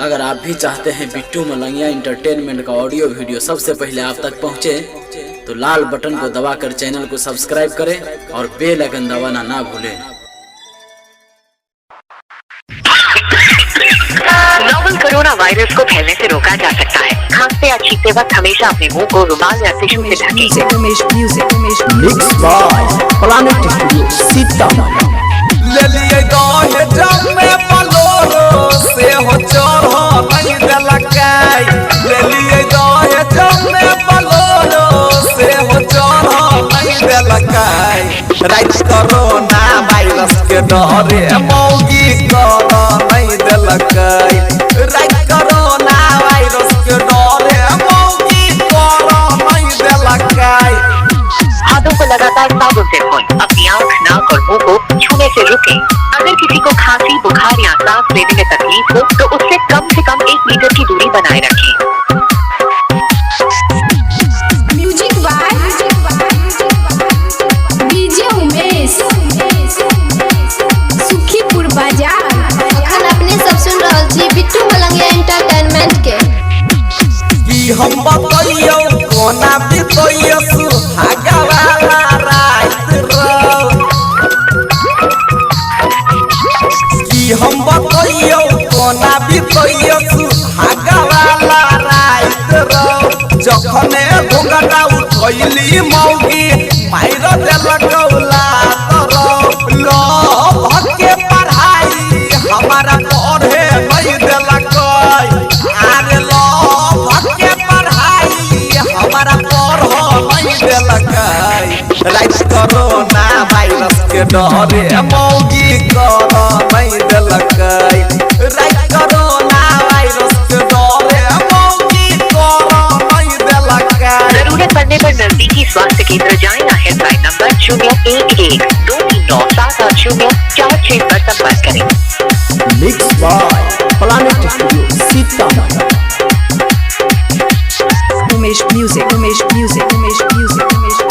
अगर आप भी चाहते हैं बिट्टू मलंगिया इंटरटेनमेंट का ऑडियो वीडियो सबसे पहले आप तक पहुंचे, तो लाल बटन को दबाकर चैनल को सब्सक्राइब करें और बेल आइकन दबाना ना भूलें। नोवल कोरोना वायरस को फैलने से रोका जा सकता है। खांसते या छींकते वक्त हमेशा अपने मुंह को रुमाल या टिश्यू से ढकें। Mix by planet studio Sitamarhi. ले लिए गाहे जब में पलोरो से हो चढ़ो नहीं दलकाई। ले लिए गाहे जब में पलोरो से हो चढ़ो नहीं दलकाई। राइट कोरोना वायरस के डरे मौगी करो नहीं दलकाई। राइट कोरोना वायरस के डरे मौगी करो नहीं दलकाई। हाथों को लगातार साबुन से धोएं। अपनी आँख, नाक और मुंह को छूने से रुकें। अगर किसी को खांसी, बुखार या सांस लेने में तकलीफ हो तो उससे कम से कम 1 मीटर की दूरी बनाए रखें। Music by DJ Umesh, Sukhipur बाजार। अखन अपने सब सुन रहल छी बिट्टू मलंगिया एंटरटेनमेंट के। कि हम बतइयो कोना बितइयो सुहागा वाला रात रो। कि हम बतइयो कोना बितइयो सुहागा वाला रात रो। जखने घुंघटा उठैली मौगी माइर देलक औलाद रो। लो भके पढ़ाई हमारा पढ़े नहीं देलक। अरे लो भके पढ़ाई हमारा पढ़ो नहीं देलक। राइट कोरोना वायरस के डरे मौगी करो नहीं देलक। राइट कोरोना वायरस के डरे मौगी करो नहीं देलक। जरूरत पड़ने पर नजदीकी स्वास्थ्य केंद्र जाएं या हेल्पलाइन नंबर 011-239-780-46 पर संपर्क करें। Mix by planet studio Sitamarhi.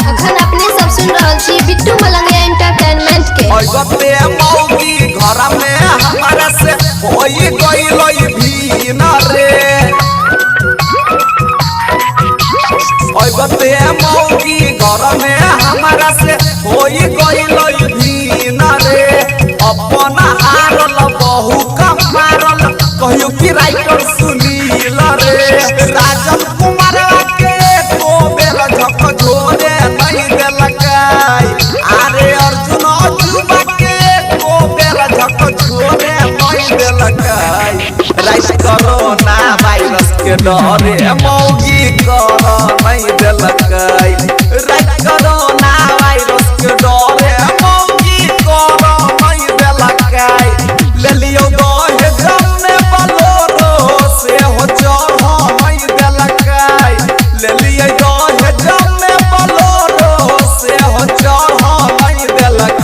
अखन अपने सब सुन रहल छी बिट्टू मलंगिया एंटरटेनमेंट के। अगते मौगी घर में हमारा से होई गइल भीन रे। अगते मौगी घर में हमारा से होई गइल भीन रे। अपन हारल बहु कम मारल कहियो कि राइटर सुनील रे। राजन कुमार के को बेल झक झोरे नहीं देलक। अरे अर्जुन अजूबा के को बेल झक झोरे नहीं देलक। राइट कोरोना वायरस के डरे मौगी करो नहीं देलक। राइट कोरोना वायरस के डरे मौगी करो नहीं देलक। ले लियो गाहे जमने पलोरो से हो चढ़ो नहीं देलक। ले लिए गाहे जमने पलोरो से हो चढ़ो नहीं देलक।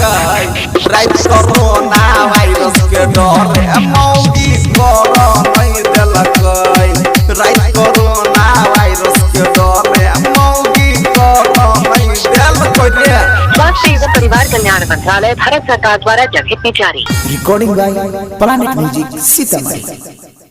राइट कोरोना वायरस के डरे मौगी करो नहीं देलक। राइट कोरोना वायरस के डरे मौगी करो नहीं देलक। स्वास्थ्य एवं परिवार कल्याण मंत्रालय, भारत सरकार द्वारा जनहित में जारी। Recording by planet music Sitamarhi.